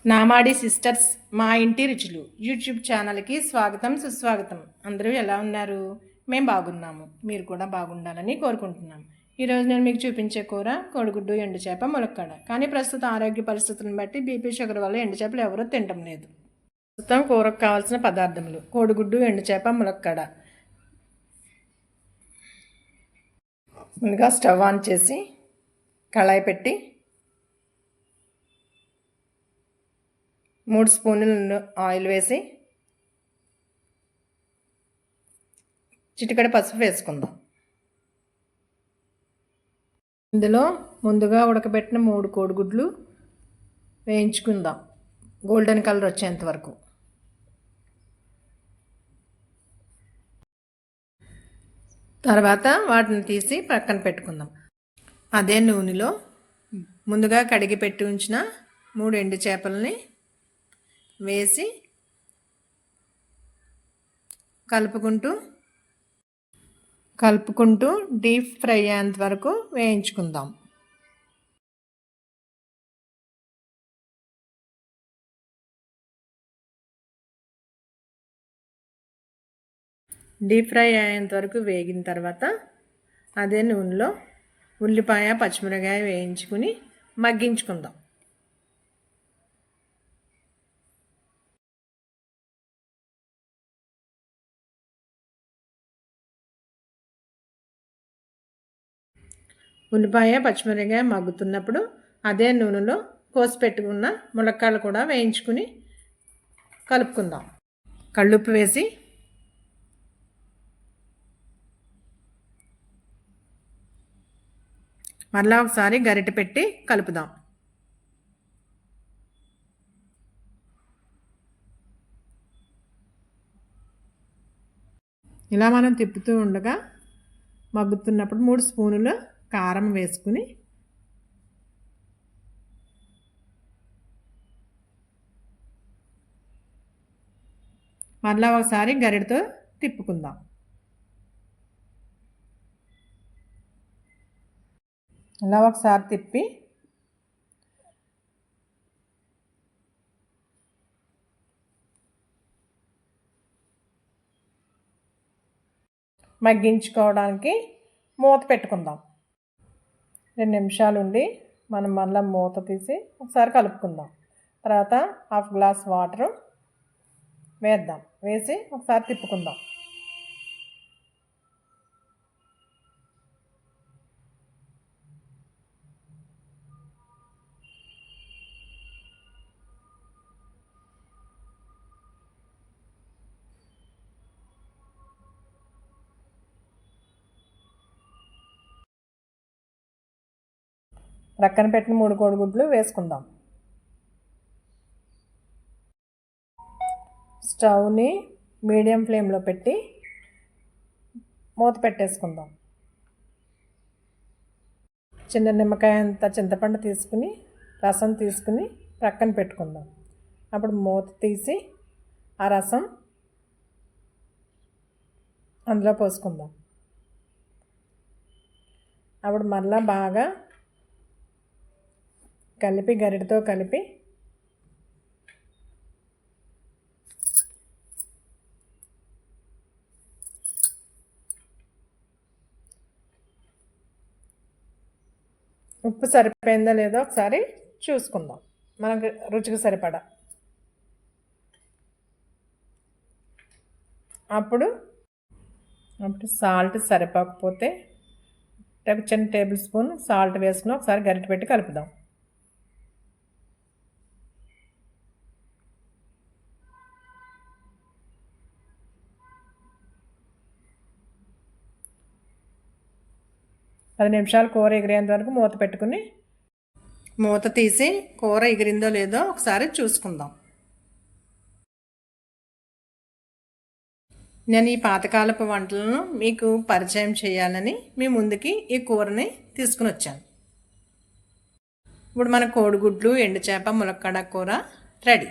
నామాడి sisters మా ఇంటి రుచులు యూట్యూబ్ ఛానల్కి స్వాగతం సుస్వాగతం. అందరూ ఎలా ఉన్నారు? మేము బాగున్నాము, మీరు కూడా బాగుండాలని కోరుకుంటున్నాం. ఈరోజు నేను మీకు చూపించే కూర కోడిగుడ్డు, ఎండు చేప, ములక్కాడ. కానీ ప్రస్తుత ఆరోగ్య పరిస్థితులను బట్టి బీపీ షుగర్ వల్ల ఎండు చేపలు ఎవరూ తినడం లేదు. ప్రస్తుతం కూరకు కావాల్సిన పదార్థములు: కోడిగుడ్డు, ఎండు చేప, ములక్కాడ. ముందుగా స్టవ్ ఆన్ చేసి కళాయి పెట్టి 3 స్పూన్లు ఆయిల్ వేసి చిటికెడు పసుపు వేసుకుందాం. ఇందులో ముందుగా ఉడకబెట్టిన 3 కోడిగుడ్లు వేయించుకుందాం గోల్డెన్ కలర్ వచ్చేంత వరకు. తర్వాత వాటిని తీసి పక్కన పెట్టుకుందాం. అదే నూనెలో ముందుగా కడిగి పెట్టి ఉంచిన 3 ఎండు చేపలని వేసి కలుపుకుంటూ డీప్ ఫ్రై అయ్యేంత వరకు వేయించుకుందాం. డీప్ ఫ్రై అయ్యేంత వరకు వేగిన తర్వాత అదే నూనెలో ఉల్లిపాయ, పచ్చిమిరపకాయ వేయించుకుని మగ్గించుకుందాం. ఉల్లిపాయ, పచ్చిమిరపకాయ మగ్గుతున్నప్పుడు అదే నూనెలో కోసి పెట్టుకున్న ములక్కాడలు కూడా వేయించుకుని కలుపుకుందాం. కళ్ళుప్పు వేసి మరలా ఒకసారి గరిటె పెట్టి కలుపుదాం. ఇలా మనం తిప్పుతూ ఉండగా మగ్గుతున్నప్పుడు 3 స్పూనులు కారం వేసుకుని మరలా ఒకసారి గరిటెతో తిప్పుకుందాం. ఇలా ఒకసారి తిప్పి మగ్గించుకోవడానికి మూత పెట్టుకుందాం. 2 నిమిషాలు ఉండి మనం మళ్ళీ మూత తీసి ఒకసారి కలుపుకుందాం. తర్వాత 1/2 గ్లాస్ వాటర్ వేద్దాం. వేసి ఒకసారి తిప్పుకుందాం. ప్రక్కన పెట్టిన 3 కోడిగుడ్లు వేసుకుందాం. స్టవ్ని మీడియం ఫ్లేమ్లో పెట్టి మూత పెట్టేసుకుందాం. చిన్న నిమ్మకాయ అంత చింతపండు తీసుకుని రసం తీసుకుని ప్రక్కన పెట్టుకుందాం. అప్పుడు మూత తీసి ఆ రసం అందులో పోసుకుందాం. అప్పుడు మళ్ళీ బాగా కలిపి గరిటెతో కలిపి ఉప్పు సరిపోయిందో లేదో ఒకసారి చూసుకుందాం. మనకు రుచికి సరిపడా. అప్పుడు సాల్ట్ సరిపోకపోతే చిన్న టేబుల్ స్పూన్ సాల్ట్ వేసుకుని ఒకసారి గరిటె పెట్టి కలుపుదాం. పది నిమిషాలు కూర ఎగిరేంత వరకు మూత పెట్టుకుని మూత తీసి కూర ఎగిరిందో లేదో ఒకసారి చూసుకుందాం. నేను ఈ పాతకాలపు వంటలను మీకు పరిచయం చేయాలని మీ ముందుకి ఈ కూరని తీసుకుని వచ్చాను. ఇప్పుడు మన కోడిగుడ్లు, ఎండు చేప, ములక్కాడ కూర రెడీ.